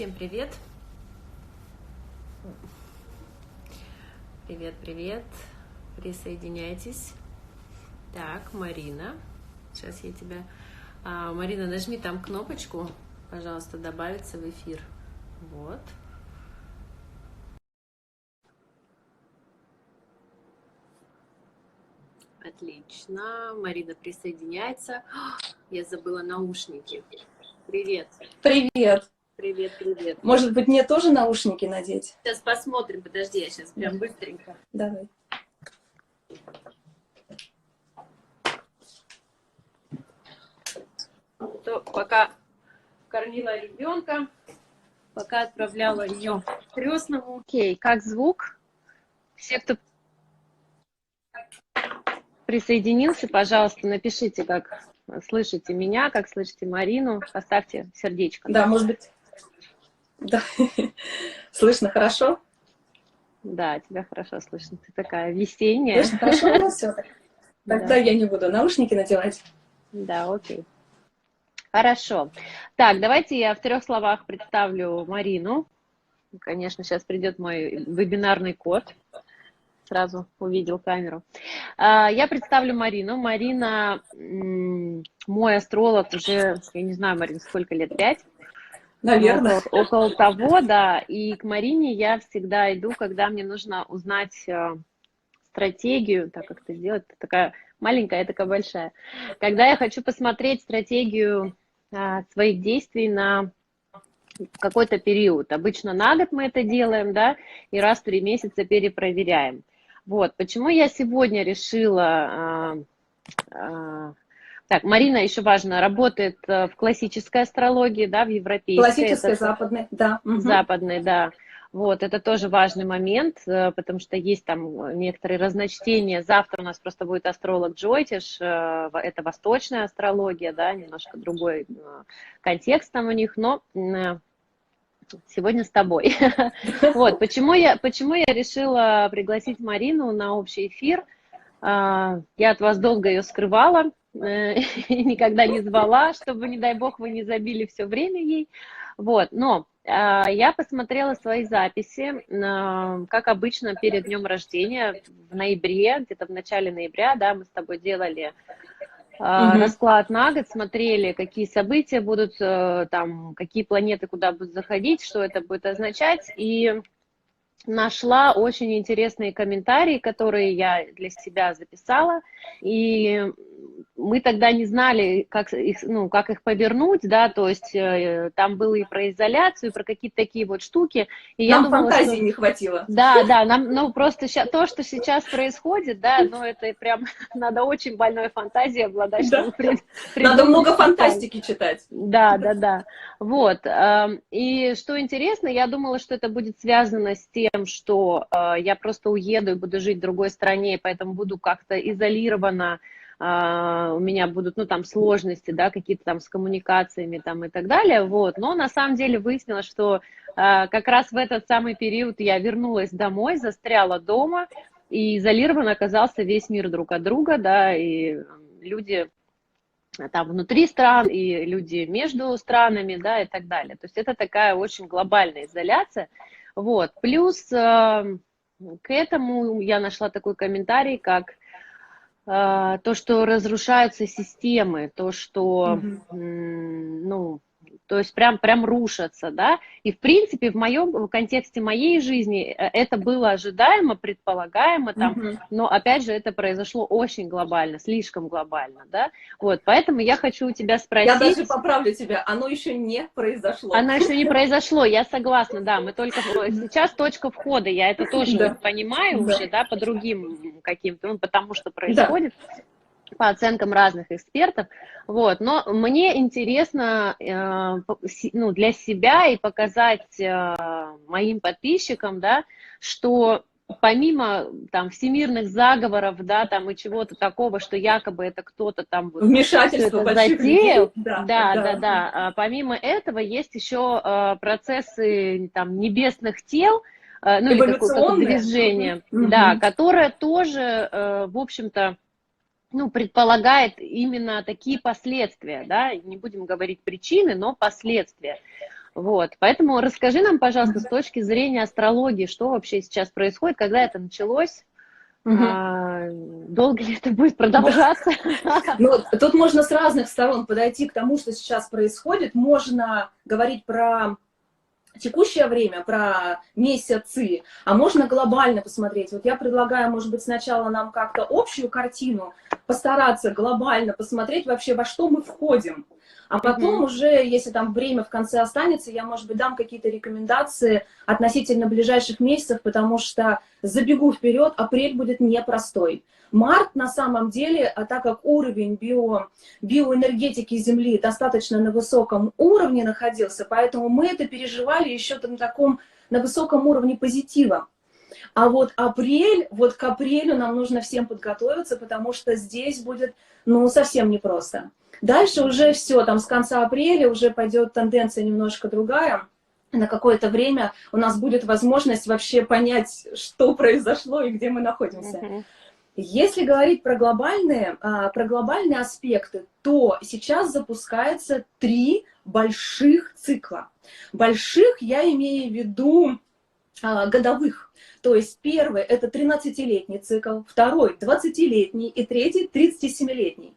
Всем привет! Привет, привет! Присоединяйтесь. Так, Марина, сейчас я тебя... Марина, нажми там кнопочку, пожалуйста, добавиться в эфир. Вот. Отлично. Марина присоединяется. Я забыла наушники. Привет. Привет. Привет, привет. Может быть, мне тоже наушники надеть? Сейчас посмотрим. Подожди, я сейчас прям быстренько. Давай. Пока кормила ребенка, пока отправляла ее к крестному. Окей, как звук? Все, кто присоединился, пожалуйста, напишите, как слышите меня, как слышите Марину, поставьте сердечко. Да, может быть. Да. Слышно хорошо? Да, тебя хорошо слышно. Ты такая весенняя. Слышно хорошо? Ну, все. Тогда я не буду наушники надевать. Да, окей. Хорошо. Так, давайте я в 3 словах представлю Марину. Конечно, сейчас придет мой вебинарный код. Сразу увидел камеру. Я представлю Марину. Марина мой астролог уже, я не знаю, Марина, сколько лет, 5? Наверное. Около того, да. И к Марине я всегда иду, когда мне нужно узнать стратегию, так как это сделать, такая маленькая, такая большая. Когда я хочу посмотреть стратегию своих действий на какой-то период. Обычно на год мы это делаем, да, и раз в 3 месяца перепроверяем. Вот, почему я сегодня решила... Так, Марина, еще важно, работает в классической астрологии, да, в европейской. Классической, западной, да. Западной, да. Вот, это тоже важный момент, потому что есть там некоторые разночтения. Завтра у нас просто будет астролог Джойтиш, это восточная астрология, да, немножко другой контекст там у них, но сегодня с тобой. Вот, почему я решила пригласить Марину на общий эфир. Я от вас долго ее скрывала, никогда не звала, чтобы, не дай бог, вы не забили все время ей. Вот, но я посмотрела свои записи, как обычно, перед днем рождения, в ноябре, где-то в начале ноября, да, мы с тобой делали расклад на год, смотрели, какие события будут, там, какие планеты куда будут заходить, что это будет означать, и нашла очень интересные комментарии, которые я для себя записала, и мы тогда не знали, как их повернуть, да, то есть там было и про изоляцию, и про какие-то такие вот штуки. И нам фантазии не хватило. Да, нам просто то, что сейчас происходит, да, ну это прям надо очень больной фантазией обладать, чтобы надо много фантастики читать. Да. Вот. И что интересно, я думала, что это будет связано с тем, что я просто уеду и буду жить в другой стране, поэтому буду как-то изолирована, у меня будут, ну, там, сложности, да, какие-то там с коммуникациями там и так далее, вот, но на самом деле выяснилось, что как раз в этот самый период я вернулась домой, застряла дома, и изолирован оказался весь мир друг от друга, да, и люди там внутри стран, и люди между странами, да, и так далее. То есть это такая очень глобальная изоляция, вот, плюс к этому я нашла такой комментарий, как то, что разрушаются системы, то, что, ну, то есть прям рушатся, да, и в принципе в контексте моей жизни это было ожидаемо, предполагаемо, там, но опять же это произошло очень глобально, слишком глобально, да, вот, поэтому я хочу у тебя спросить. Я даже поправлю тебя, оно еще не произошло. Оно еще не произошло, я согласна, да, мы только сейчас точка входа, я это тоже понимаю уже, да, по другим каким-то, ну, потому что происходит. По оценкам разных экспертов, вот, но мне интересно, ну, для себя и показать моим подписчикам, да, что помимо там всемирных заговоров, да, там и чего-то такого, что якобы это кто-то там вот вмешательство затеял, да, помимо этого есть еще процессы там небесных тел, ну или какое-то движение, да, которое тоже, в общем-то, ну, предполагает именно такие последствия, да, не будем говорить причины, но последствия. Вот, поэтому расскажи нам, пожалуйста, с точки зрения астрологии, что вообще сейчас происходит, когда это началось, Мгм. долго ли это будет продолжаться? Ну, тут можно с разных сторон подойти к тому, что сейчас происходит. Можно говорить про текущее время, про месяцы, а можно глобально посмотреть. Вот я предлагаю, может быть, сначала нам как-то общую картину постараться глобально посмотреть вообще, во что мы входим. А потом уже, если там время в конце останется, я, может быть, дам какие-то рекомендации относительно ближайших месяцев, потому что забегу вперед, апрель будет непростой. Март на самом деле, а так как уровень биоэнергетики Земли достаточно на высоком уровне находился, поэтому мы это переживали еще на высоком уровне позитива. А вот апрель, вот к апрелю нам нужно всем подготовиться, потому что здесь будет, ну, совсем непросто. Дальше уже все, там с конца апреля уже пойдет тенденция немножко другая. На какое-то время у нас будет возможность вообще понять, что произошло и где мы находимся. Если говорить про глобальные аспекты, то сейчас запускается 3 больших цикла. Больших я имею в виду годовых. То есть первый – это 13-летний цикл, второй – 20-летний и третий – 37-летний.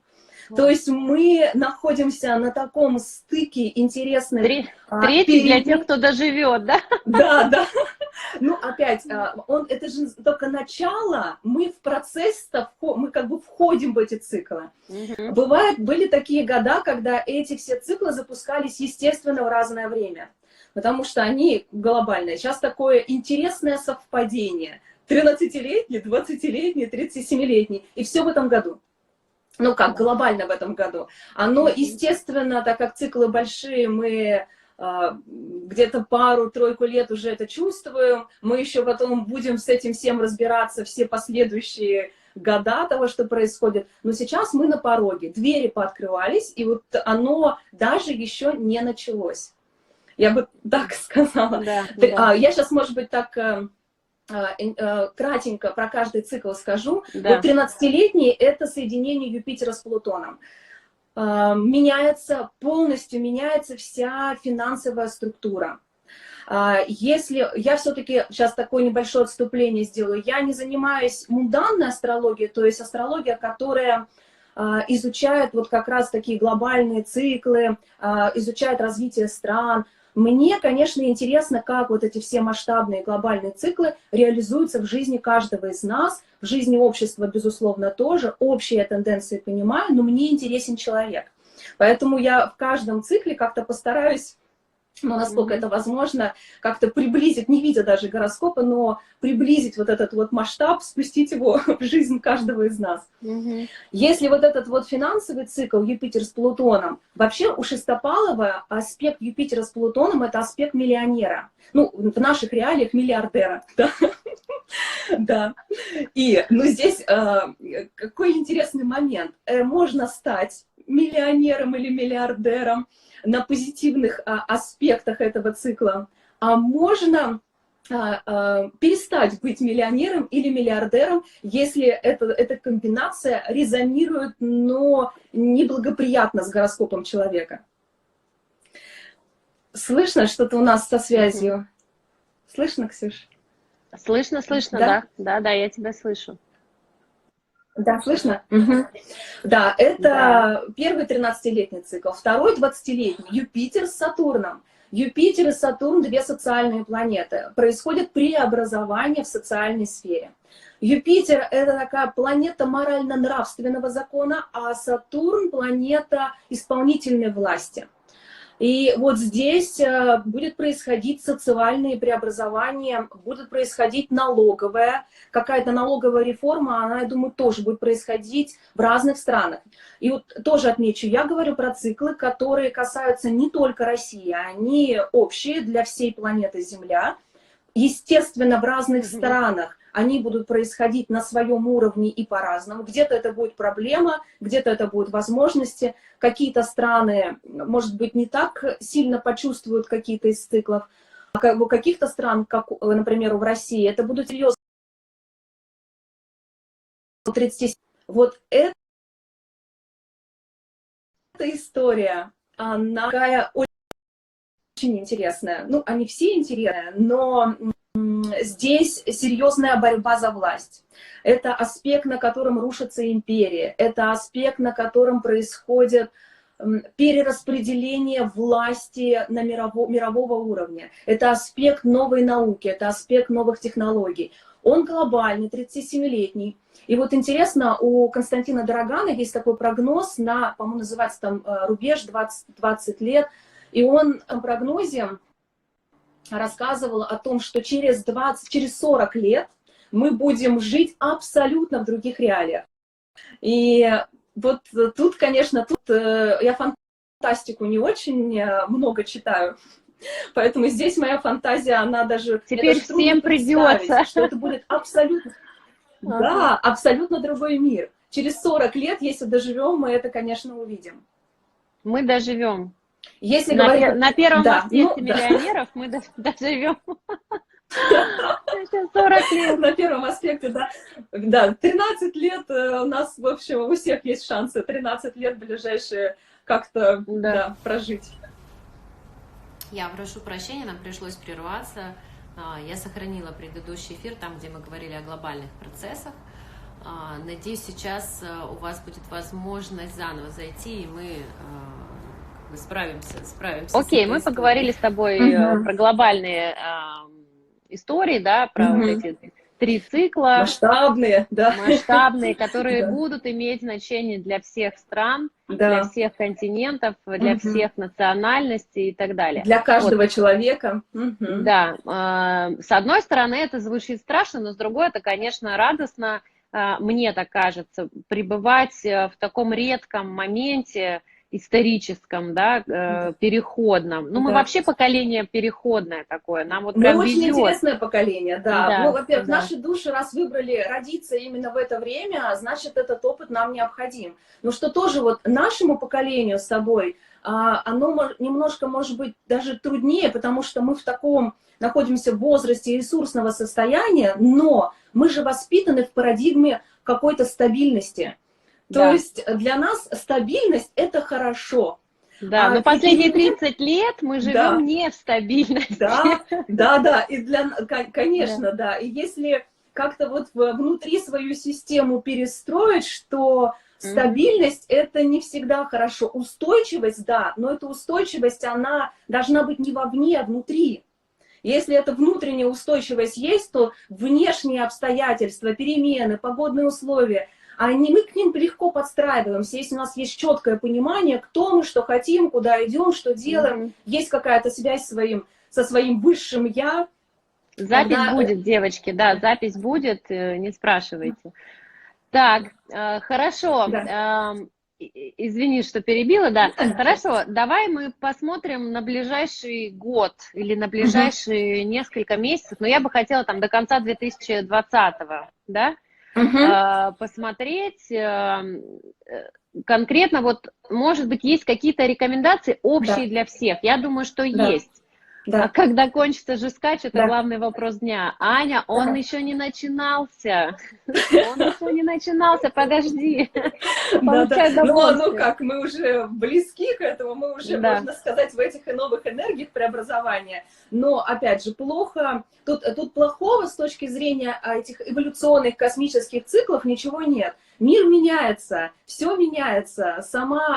То есть мы находимся на таком стыке интересных... Третий для тех, кто доживет, да? Да, да. Ну, опять, это же только начало, мы в процесс-то, мы как бы входим в эти циклы. Были такие года, когда эти все циклы запускались, естественно, в разное время, потому что они глобальные. Сейчас такое интересное совпадение. 13-летний, 20-летний, 37-летний, и все в этом году. Ну как, глобально в этом году. Оно, естественно, так как циклы большие, мы где-то пару-тройку лет уже это чувствуем, мы еще потом будем с этим всем разбираться все последующие года того, что происходит. Но сейчас мы на пороге, двери пооткрывались, и вот оно даже еще не началось. Я бы так сказала. Да. Я сейчас, может быть, так... кратенько про каждый цикл скажу. Да. Вот 13-летний – это соединение Юпитера с Плутоном. Полностью меняется вся финансовая структура. Если я все-таки сейчас такое небольшое отступление сделаю, я не занимаюсь мунданной астрологией, то есть астрология, которая изучает вот как раз такие глобальные циклы, изучает развитие стран. Мне, конечно, интересно, как вот эти все масштабные глобальные циклы реализуются в жизни каждого из нас, в жизни общества, безусловно, тоже. Общие тенденции понимаю, но мне интересен человек. Поэтому я в каждом цикле как-то постараюсь, ну, насколько это возможно, как-то приблизить, не видя даже гороскопа, но приблизить вот этот вот масштаб, спустить его в жизнь каждого из нас. Если вот этот вот финансовый цикл Юпитер с Плутоном, вообще у Шестопалова аспект Юпитера с Плутоном – это аспект миллионера. Ну, в наших реалиях миллиардера. Да. Да. И, ну, здесь какой интересный момент. Можно стать миллионером или миллиардером на позитивных аспектах этого цикла, а можно перестать быть миллионером или миллиардером, если эта комбинация резонирует, но неблагоприятно с гороскопом человека. Слышно что-то у нас со связью? Слышно, Ксюш? Слышно, да? Да, я тебя слышу. Да, слышно? Угу. Да, это первый 13-летний цикл. Второй 20-летний. Юпитер с Сатурном. Юпитер и Сатурн – 2 социальные планеты. Происходит преобразование в социальной сфере. Юпитер – это такая планета морально-нравственного закона, а Сатурн – планета исполнительной власти. И вот здесь будет происходить социальные преобразования, будет происходить какая-то налоговая реформа, она, я думаю, тоже будет происходить в разных странах. И вот тоже отмечу, я говорю про циклы, которые касаются не только России, они общие для всей планеты Земля. Естественно, в разных странах они будут происходить на своем уровне и по-разному. Где-то это будет проблема, где-то это будут возможности. Какие-то страны, может быть, не так сильно почувствуют какие-то из циклов. А у каких-то стран, как, например, в России, это будут серьезные 37. Вот эта история, она такая очень очень интересная. Ну, они все интересные, но здесь серьезная борьба за власть. Это аспект, на котором рушится империя. Это аспект, на котором происходит перераспределение власти на мирового уровня. Это аспект новой науки, это аспект новых технологий. Он глобальный, 37-летний. И вот интересно, у Константина Дорогана есть такой прогноз на, по-моему, называется там рубеж 20 лет. И он в прогнозе рассказывал о том, что через 40 лет мы будем жить абсолютно в других реалиях. И вот тут, конечно, я фантастику не очень много читаю, поэтому здесь моя фантазия, она даже... Теперь всем придется. Что это будет абсолютно... Да, абсолютно другой мир. Через 40 лет, если доживем, мы это, конечно, увидим. Мы доживем. Если на первом аспекте миллионеров мы доживем. 40 лет. На первом аспекте, да. Да, 13 лет у нас, в общем, у всех есть шансы 13 лет ближайшие как-то прожить. Я прошу прощения, нам пришлось прерваться. Я сохранила предыдущий эфир, там, где мы говорили о глобальных процессах. Надеюсь, сейчас у вас будет возможность заново зайти, и мы справимся. Окей, мы поговорили с тобой про глобальные истории, да, про вот эти 3 цикла. Масштабные, да. Масштабные, которые будут иметь значение для всех стран, для всех континентов, для всех национальностей и так далее. Для каждого человека. Да. С одной стороны, это звучит страшно, но с другой, это, конечно, радостно, мне так кажется, пребывать в таком редком моменте, историческом, да, переходном. Ну, мы вообще поколение переходное такое, нам вот прям очень везет. интересное поколение, да. Ну, во-первых, наши души, раз выбрали родиться именно в это время, значит, этот опыт нам необходим. Но что тоже вот нашему поколению с собой, оно немножко, может быть, даже труднее, потому что мы в таком находимся в возрасте ресурсного состояния, но мы же воспитаны в парадигме какой-то стабильности. То есть для нас стабильность – это хорошо. Да, но последние 30 лет мы живем не в стабильности. Да, и конечно, да. И если как-то вот внутри свою систему перестроить, что стабильность – это не всегда хорошо. Устойчивость, да, но эта устойчивость, она должна быть не вовне, а внутри. Если эта внутренняя устойчивость есть, то внешние обстоятельства, перемены, погодные условия – мы к ним легко подстраиваемся, если у нас есть четкое понимание, кто мы, что хотим, куда идем, что делаем, есть какая-то связь со своим высшим «я». Запись будет, девочки, да, запись будет, не спрашивайте. Так, хорошо, извини, что перебила, да, хорошо, давай мы посмотрим на ближайший год или на ближайшие несколько месяцев, но я бы хотела там до конца 2020-го, да? Посмотреть конкретно, вот, может быть, есть какие-то рекомендации общие для всех. Я думаю, что есть. А когда кончится жескач, это главный вопрос дня. Аня, он еще не начинался. Он еще не начинался, подожди. Ну как, мы уже близки к этому, мы уже, можно сказать, в этих новых энергиях преобразования. Но, опять же, плохо, тут плохого с точки зрения этих эволюционных космических циклов ничего нет. Мир меняется, все меняется,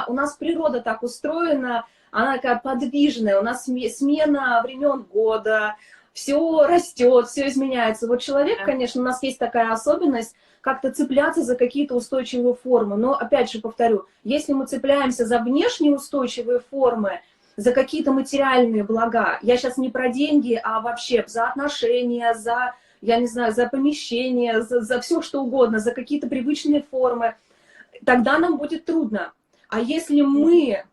у нас природа так устроена, она такая подвижная, у нас смена времен года, все растет, все изменяется. Вот человек, конечно, у нас есть такая особенность, как-то цепляться за какие-то устойчивые формы. Но, опять же, повторю, если мы цепляемся за внешние устойчивые формы, за какие-то материальные блага, я сейчас не про деньги, а вообще за отношения, я не знаю, за помещение, за все что угодно, за какие-то привычные формы, тогда нам будет трудно. А если мы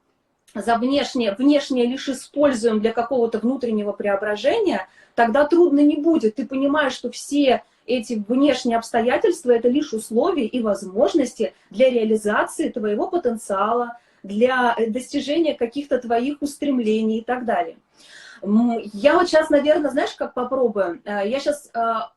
за внешнее лишь используем для какого-то внутреннего преображения, тогда трудно не будет. Ты понимаешь, что все эти внешние обстоятельства – это лишь условия и возможности для реализации твоего потенциала, для достижения каких-то твоих устремлений и так далее. Я вот сейчас, наверное, знаешь, как попробую? Я сейчас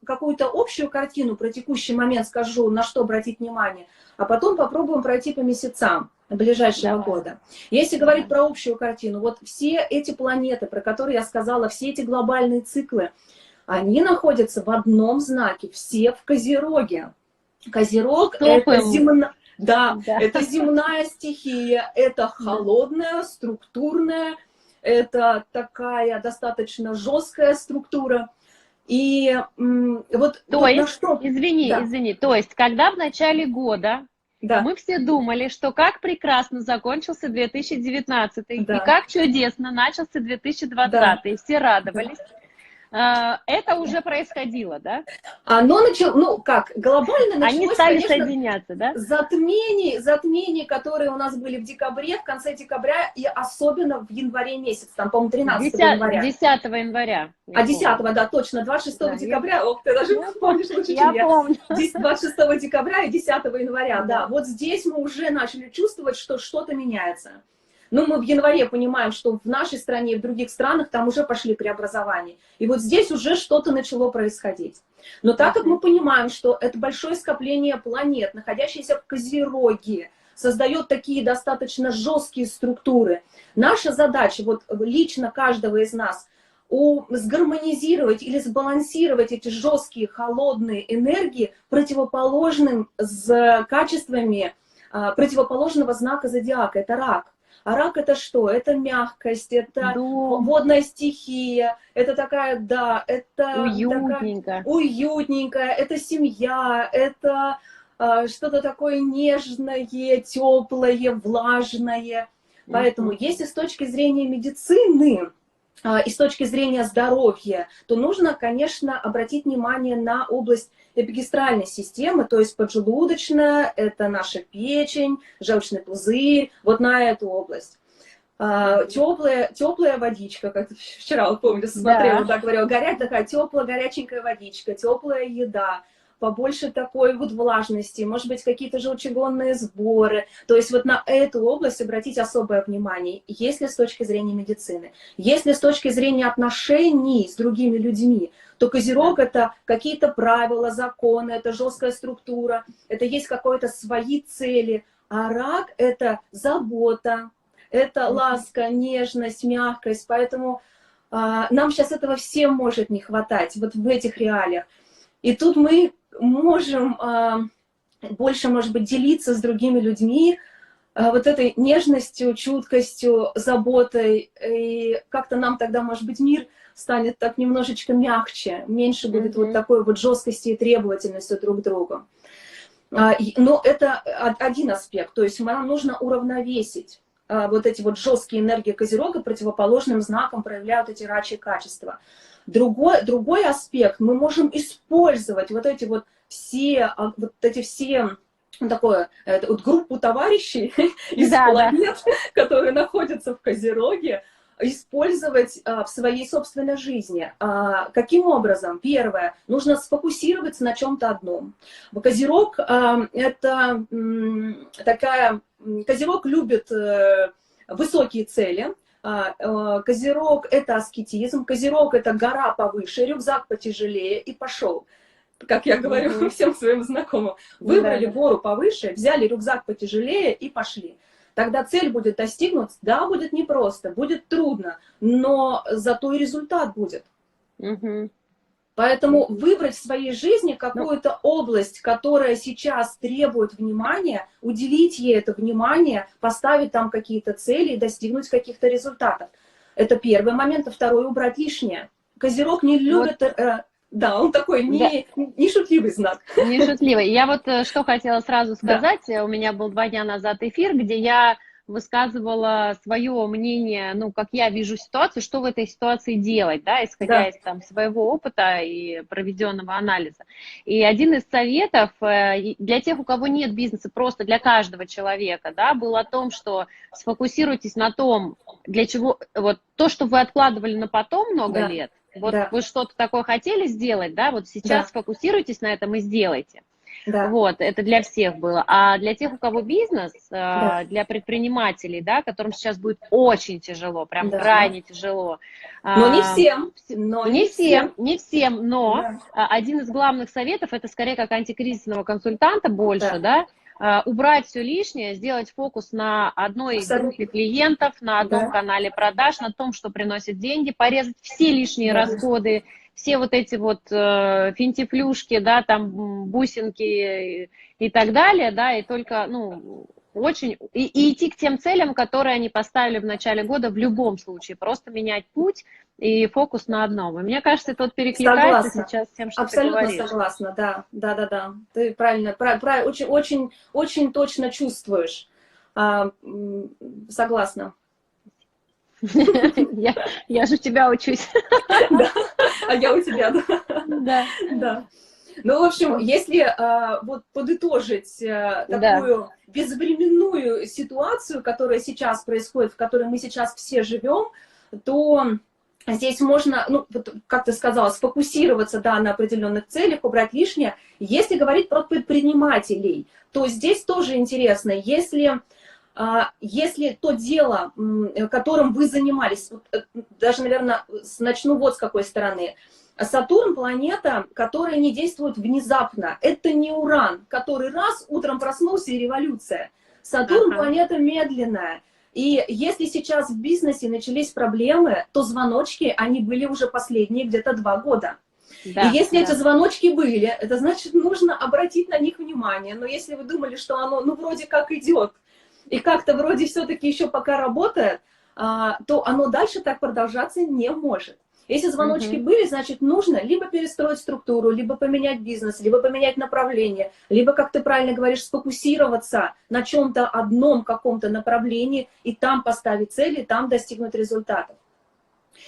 какую-то общую картину про текущий момент скажу, на что обратить внимание, а потом попробуем пройти по месяцам. ближайшего Давай. года. Если говорить про общую картину, вот все эти планеты, про которые я сказала, все эти глобальные циклы, они находятся в одном знаке, все в Козероге. Козерог — это Да. это земная стихия, это холодная, структурная, это такая достаточно жесткая структура. И вот на что... Извини, то есть, когда в начале года мы все думали, что как прекрасно закончился 2019, и как чудесно начался 2020, и все радовались, это уже происходило, да? Оно началось, ну как, глобально началось, они стали, конечно, соединяться, да? Затмений, которые у нас были в декабре, в конце декабря, и особенно в январе месяц, там, по-моему, 13 января. 10 января. 10-го, да, точно, 26 декабря, ты даже помнишь лучше, чем я. Помню. 26 декабря и 10 января, да. Вот здесь мы уже начали чувствовать, что что-то меняется. Ну, мы в январе понимаем, что в нашей стране и в других странах там уже пошли преобразования. И вот здесь уже что-то начало происходить. Но так как мы понимаем, что это большое скопление планет, находящиеся в Козероге, создает такие достаточно жесткие структуры, наша задача, вот лично каждого из нас, сгармонизировать или сбалансировать эти жесткие, холодные энергии противоположным с качествами противоположного знака зодиака. Это рак. А рак — это что? Это мягкость, это водная стихия, это такая, да, это уютненькая, это семья, это что-то такое нежное, теплое, влажное. Поэтому если с точки зрения медицины и с точки зрения здоровья, то нужно, конечно, обратить внимание на область эпигастральной системы, то есть поджелудочная, это наша печень, желчный пузырь, вот на эту область. Теплая водичка, как вчера, вот помню, смотрела, так говорила, такая теплая, горяченькая водичка, теплая еда, побольше такой вот влажности, может быть, какие-то желчегонные сборы. То есть вот на эту область обратить особое внимание, если с точки зрения медицины. Если с точки зрения отношений с другими людьми, то Козерог — это какие-то правила, законы, это жесткая структура, это есть какие-то свои цели. А рак — это забота, это ласка, нежность, мягкость. Поэтому нам сейчас этого всем может не хватать, вот в этих реалиях. И тут мы можем больше, может быть, делиться с другими людьми вот этой нежностью, чуткостью, заботой. И как-то нам тогда, может быть, мир станет так немножечко мягче, меньше будет вот такой вот жесткости и требовательности друг к другу. Но это один аспект, то есть нам нужно уравновесить вот эти вот жесткие энергии Козерога, противоположным знаком проявляют эти рачьи качества. Другой аспект, мы можем использовать вот эти все группу товарищей из планет, которые находятся в Козероге, использовать в своей собственной жизни. Каким образом? Первое, нужно сфокусироваться на чем-то одном. Козерог это такая... Козерог любит высокие цели. Козерог — это аскетизм, Козерог — это гора повыше, рюкзак потяжелее, и пошел. Как я говорю всем своим знакомым, выбрали гору повыше, взяли рюкзак потяжелее и пошли. Тогда цель будет достигнута, да, будет непросто, будет трудно, но зато и результат будет. Поэтому выбрать в своей жизни какую-то область, которая сейчас требует внимания, уделить ей это внимание, поставить там какие-то цели и достигнуть каких-то результатов. Это первый момент. А второй — убрать лишнее. Козерог не любит... Да, он такой не шутливый знак. Не шутливый. Я вот что хотела сразу сказать. У меня был 2 дня назад эфир, где я высказывала свое мнение, ну, как я вижу ситуацию, что в этой ситуации делать, да, исходя из там своего опыта и проведенного анализа. И один из советов для тех, у кого нет бизнеса, просто для каждого человека, да, был о том, что сфокусируйтесь на том, для чего, вот то, что вы откладывали на потом много лет, вот вы что-то такое хотели сделать, да, вот сейчас сфокусируйтесь на этом и сделайте. Вот, это для всех было. А для тех, у кого бизнес, для предпринимателей, да, которым сейчас будет очень тяжело, прям крайне тяжело. Но не всем. Не всем, но один из главных советов, это скорее как антикризисного консультанта больше, да, убрать все лишнее, сделать фокус на одной группе клиентов, на одном канале продаж, на том, что приносит деньги, порезать все лишние расходы, все вот эти вот финтифлюшки, да, там бусинки и так далее, да, и только, ну, очень, и идти к тем целям, которые они поставили в начале года в любом случае, просто менять путь и фокус на одном. И мне кажется, это вот перекликается сейчас с тем, что абсолютно ты говоришь. Согласна, да. Ты правильно, очень точно чувствуешь. Согласна. Я же у тебя учусь. А я у тебя, да. Да. Ну, в общем, если вот подытожить такую безвременную ситуацию, которая сейчас происходит, в которой мы сейчас все живем, то здесь можно, ну, вот, как ты сказала, сфокусироваться, да, на определенных целях, убрать лишнее. Если говорить про предпринимателей, то здесь тоже интересно, если то дело, которым вы занимались, даже, наверное, начну вот с какой стороны. Сатурн — планета, которая не действует внезапно. Это не Уран, который раз утром проснулся и революция. Сатурн — планета медленная. И если сейчас в бизнесе начались проблемы, то звоночки, они были уже последние где-то 2 года. Да, и если эти звоночки были, это значит, нужно обратить на них внимание. Но если вы думали, что оно, ну, вроде как идет, и как-то вроде все-таки еще пока работает, то оно дальше так продолжаться не может. Если звоночки были, значит, нужно либо перестроить структуру, либо поменять бизнес, либо поменять направление, либо, как ты правильно говоришь, сфокусироваться на чем-то одном каком-то направлении и там поставить цели, там достигнуть результатов.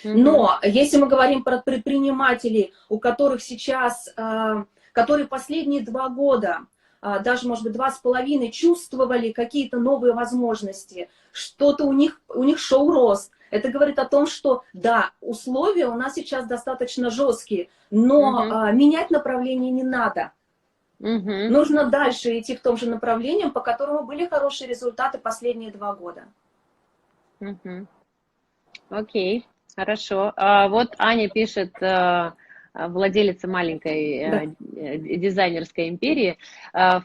Но если мы говорим про предпринимателей, у которых сейчас, которые последние 2 года, даже, может быть, 2,5, чувствовали какие-то новые возможности, что-то у них шел рост. Это говорит о том, что, да, условия у нас сейчас достаточно жесткие, но менять направление не надо. Нужно дальше идти в том же направлении, по которому были хорошие результаты последние 2 года. Окей, хорошо. Вот Аня пишет, владелица маленькой дизайнерской империи,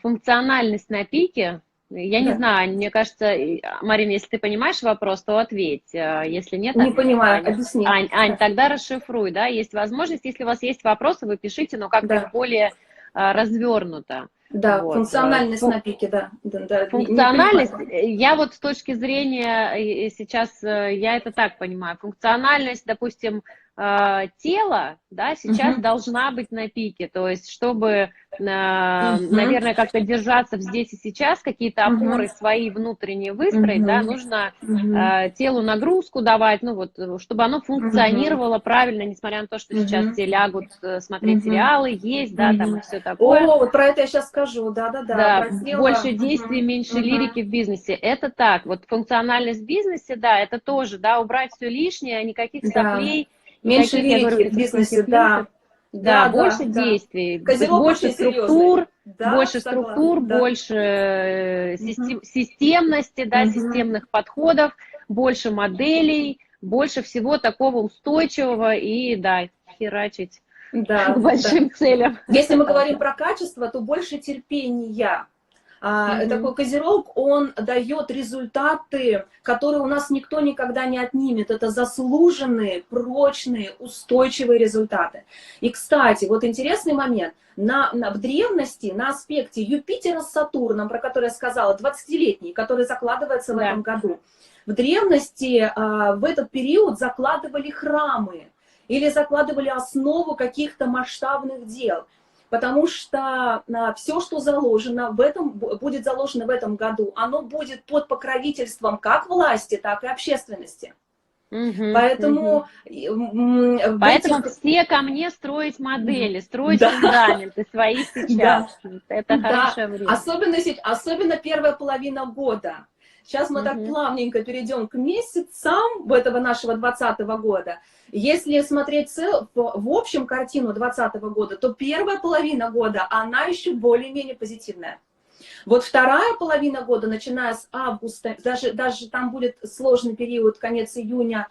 функциональность на пике. Я не знаю, мне кажется, Марина, если ты понимаешь вопрос, то ответь. Если нет, не понимаю, объясни. Ань, тогда расшифруй, да, есть возможность. Если у вас есть вопросы, вы пишите, но как-то более развернуто. Да, вот. Функциональность на пике, да. Функциональность, я вот с точки зрения, сейчас я это так понимаю, функциональность, допустим, тела, да, сейчас должна быть на пике, то есть чтобы, наверное, как-то держаться здесь и сейчас, какие-то опоры свои внутренние выстроить, да, нужно телу нагрузку давать, ну вот, чтобы оно функционировало правильно, несмотря на то, что сейчас все лягут смотреть сериалы, есть, да, там и все такое. О, вот про это я сейчас скажу, да. Больше действий, меньше лирики в бизнесе, это так, вот функциональность в бизнесе, да, это тоже, да, убрать все лишнее, никаких соплей, меньше лирики в бизнесе, да. Да, больше действий, больше структур, больше системности, да, системных подходов, больше моделей, больше всего такого устойчивого и, да, херачить к большим целям. Если мы говорим про качество, то больше терпения. Такой козерог, он дает результаты, которые у нас никто никогда не отнимет. Это заслуженные, прочные, устойчивые результаты. И, кстати, вот интересный момент. В древности, на аспекте Юпитера с Сатурном, про который я сказала, 20-летний, который закладывается в этом году, в древности в этот период закладывали храмы или закладывали основу каких-то масштабных дел. Потому что все, что заложено будет заложено в этом году, оно будет под покровительством как власти, так и общественности. Поэтому все ко мне строить модели, строить фундаменты свои сейчас. Это хорошее время. Особенно первая половина года. Сейчас мы так плавненько перейдем к месяцам этого нашего 2020 года. Если смотреть в общем картину 2020 года, то первая половина года, она еще более-менее позитивная. Вот вторая половина года, начиная с августа, даже там будет сложный период, конец июня,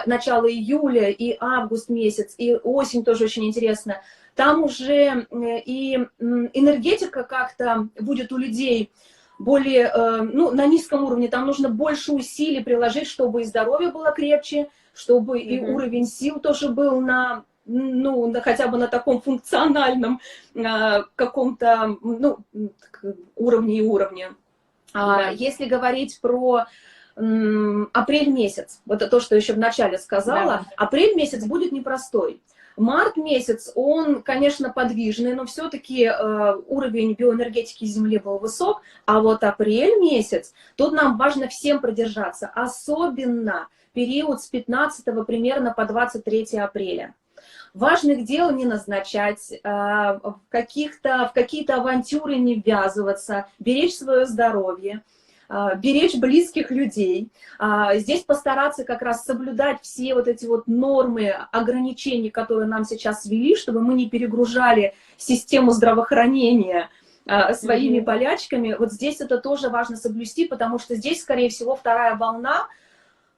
начало июля, и август месяц, и осень тоже очень интересно. Там уже и энергетика как-то будет у людей более, ну, на низком уровне, там нужно больше усилий приложить, чтобы и здоровье было крепче, чтобы и уровень сил тоже был на, ну, хотя бы на таком функциональном каком-то, ну, уровне и уровне. Да. Если говорить про апрель месяц, вот это то, что еще вначале сказала, Да. апрель месяц будет непростой. Март месяц, он, конечно, подвижный, но все-таки уровень биоэнергетики Земли был высок, а вот апрель месяц, тут нам важно всем продержаться, особенно период с 15 примерно по 23 апреля. Важных дел не назначать, в какие-то авантюры не ввязываться, беречь свое здоровье, беречь близких людей. Здесь постараться как раз соблюдать все вот эти вот нормы, ограничений, которые нам сейчас ввели, чтобы мы не перегружали систему здравоохранения своими болячками. Вот здесь это тоже важно соблюсти, потому что здесь, скорее всего, вторая волна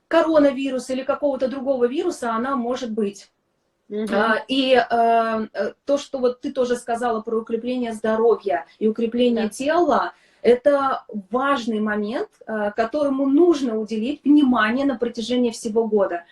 коронавируса или какого-то другого вируса, она может быть. И то, что вот ты тоже сказала про укрепление здоровья и укрепление тела, это важный момент, которому нужно уделить внимание на протяжении всего года.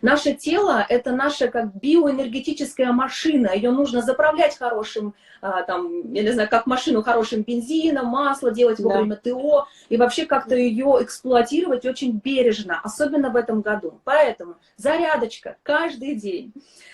Наше тело – это наша как биоэнергетическая машина, ее нужно заправлять хорошим, там, я не знаю, как машину, хорошим бензином, масло, делать вовремя ТО, и вообще как-то ее эксплуатировать очень бережно, особенно в этом году. Поэтому зарядочка каждый день,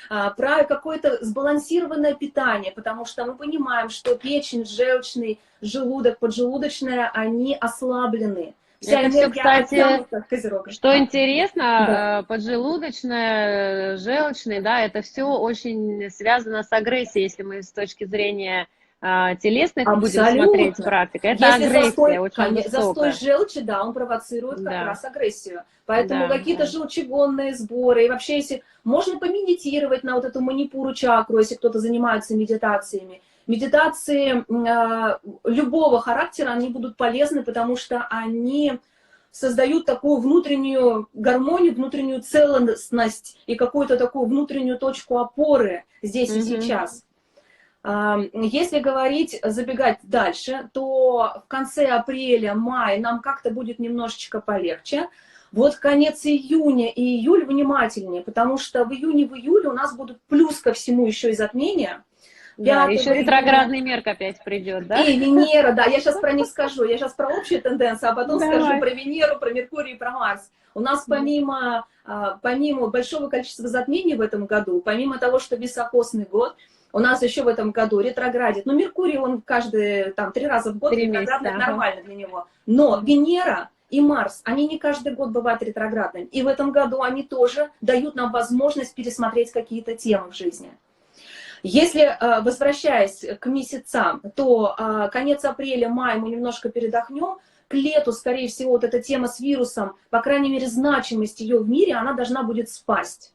про какое-то сбалансированное питание, потому что мы понимаем, что печень, желчный, желудок, поджелудочная, они ослаблены. Вся это все, кстати, Козерога. что интересно, поджелудочная, желчный, да, это все очень связано с агрессией, если мы с точки зрения телесных будем смотреть практику. Это если агрессия очень высокая. Застой желчи, да, он провоцирует как раз агрессию. Поэтому какие-то желчегонные сборы, и вообще, если можно помедитировать на вот эту манипуру чакру, если кто-то занимается медитациями. Медитации любого характера, они будут полезны, потому что они создают такую внутреннюю гармонию, внутреннюю целостность и какую-то такую внутреннюю точку опоры здесь и сейчас. Если говорить, забегать дальше, то в конце апреля, мая нам как-то будет немножечко полегче. Вот конец июня и июль внимательнее, потому что в июне, в июле у нас будут плюс ко всему еще и затмения. Да, еще ретроградный Мерк опять придет, да? И Венера, да, я сейчас про них скажу, я сейчас про общие тенденции, а потом скажу про Венеру, про Меркурий и про Марс. У нас помимо большого количества затмений в этом году, помимо того, что високосный год, у нас еще в этом году ретроградит. Ну, Меркурий, он каждые 3 раза в год ретроградный, нормально для него. Но Венера и Марс, они не каждый год бывают ретроградными. И в этом году они тоже дают нам возможность пересмотреть какие-то темы в жизни. Если, возвращаясь к месяцам, то конец апреля, мая мы немножко передохнем. К лету, скорее всего, вот эта тема с вирусом, по крайней мере, значимость ее в мире, она должна будет спасть.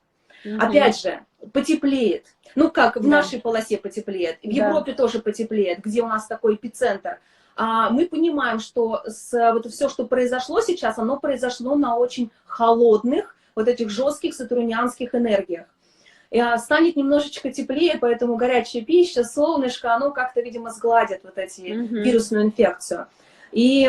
Опять же, потеплеет. Ну как, в нашей полосе потеплеет, в Европе тоже потеплеет, где у нас такой эпицентр. Мы понимаем, что вот все, что произошло сейчас, оно произошло на очень холодных, вот этих жестких сатурнианских энергиях. Станет немножечко теплее, поэтому горячая пища, солнышко, оно как-то, видимо, сгладит вот эти вирусную инфекцию. И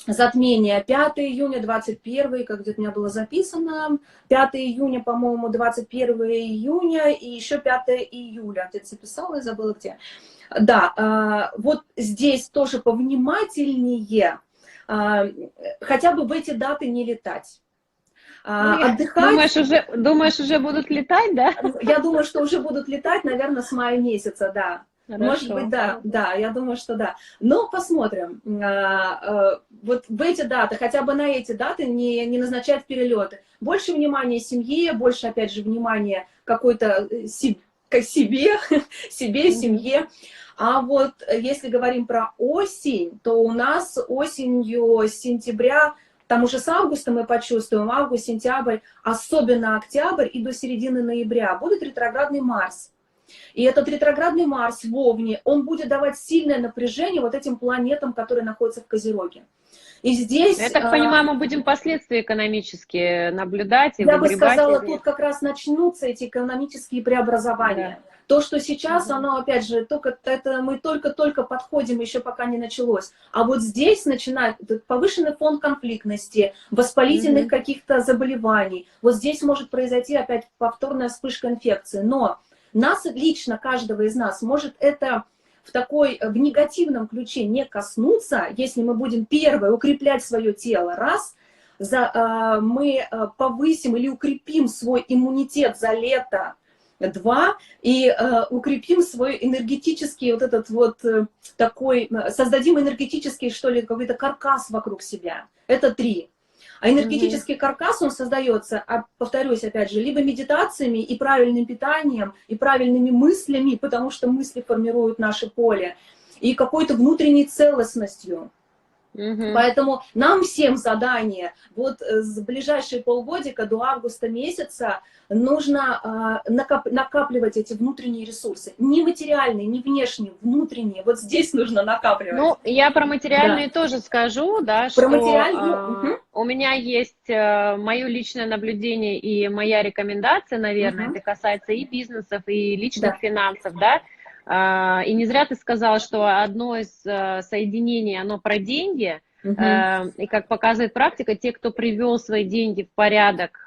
затмение 5 июня, 21, как где-то у меня было записано, 5 июня, по-моему, 21 июня и еще 5 июля. Где-то записала и забыла где. Да, вот здесь тоже повнимательнее, хотя бы в эти даты не летать. Отдыхать. Думаешь, уже будут летать, да? Я думаю, что уже будут летать, наверное, с мая месяца, да. Хорошо. Может быть, да, я думаю, что да. Но посмотрим. Вот в эти даты, хотя бы на эти даты не назначать перелеты. Больше внимания семье, больше, опять же, внимания какой-то себе, семье. А вот если говорим про осень, то у нас осенью, с сентября, там уже с августа мы почувствуем, август, сентябрь, особенно октябрь и до середины ноября будет ретроградный Марс. И этот ретроградный Марс в Овне, он будет давать сильное напряжение вот этим планетам, которые находятся в Козероге. И здесь... Я так понимаю, мы будем последствия экономические наблюдать и я бы выгребать. сказала, тут как раз начнутся эти экономические преобразования. То, что сейчас, оно, опять же, только, это мы только-только подходим, еще пока не началось. А вот здесь начинает повышенный фон конфликтности, воспалительных каких-то заболеваний. Вот здесь может произойти опять повторная вспышка инфекции. Но нас лично, каждого из нас, может это в негативном ключе не коснуться, если мы будем, первое, укреплять свое тело, раз, мы повысим или укрепим свой иммунитет за лето, два, и укрепим свой энергетический вот этот вот такой, создадим энергетический, что ли, какой-то каркас вокруг себя. Это три. А энергетический каркас, он создается, повторюсь опять же, либо медитациями и правильным питанием, и правильными мыслями, потому что мысли формируют наше поле, и какой-то внутренней целостностью. Поэтому нам всем задание, вот с ближайшие полгодика до августа месяца нужно накапливать эти внутренние ресурсы. Не материальные, не внешние, внутренние. Вот здесь нужно накапливать. Ну, я про материальные тоже скажу, да, про что материальные, у меня есть мое личное наблюдение и моя рекомендация, наверное, это касается и бизнесов, и личных финансов, да. И не зря ты сказала, что одно из соединений, оно про деньги, и как показывает практика, те, кто привел свои деньги в порядок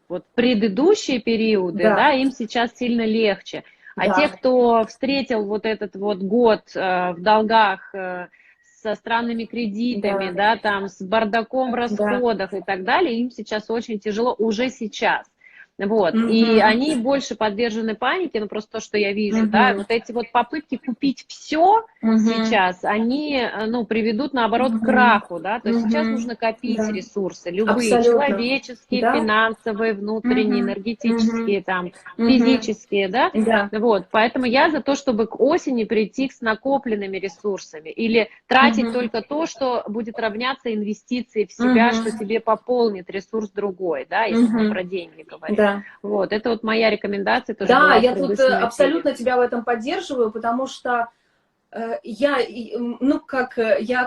вот предыдущие периоды, да, им сейчас сильно легче. А те, кто встретил вот этот вот год в долгах, со странными кредитами, да, там, с бардаком в расходах и так далее, им сейчас очень тяжело уже сейчас. Вот, и они больше подвержены панике, ну, просто то, что я вижу, да, вот эти вот попытки купить все сейчас, они, ну, приведут, наоборот, к краху, да, то есть сейчас нужно копить ресурсы, любые, человеческие, финансовые, внутренние, энергетические, там, физические, да, вот, поэтому я за то, чтобы к осени прийти с накопленными ресурсами, или тратить только то, что будет равняться инвестиции в себя, что тебе пополнит ресурс другой, да, если мы про деньги говорим. Вот, это вот моя рекомендация. Тоже да, я тут абсолютно тебя в этом поддерживаю, потому что я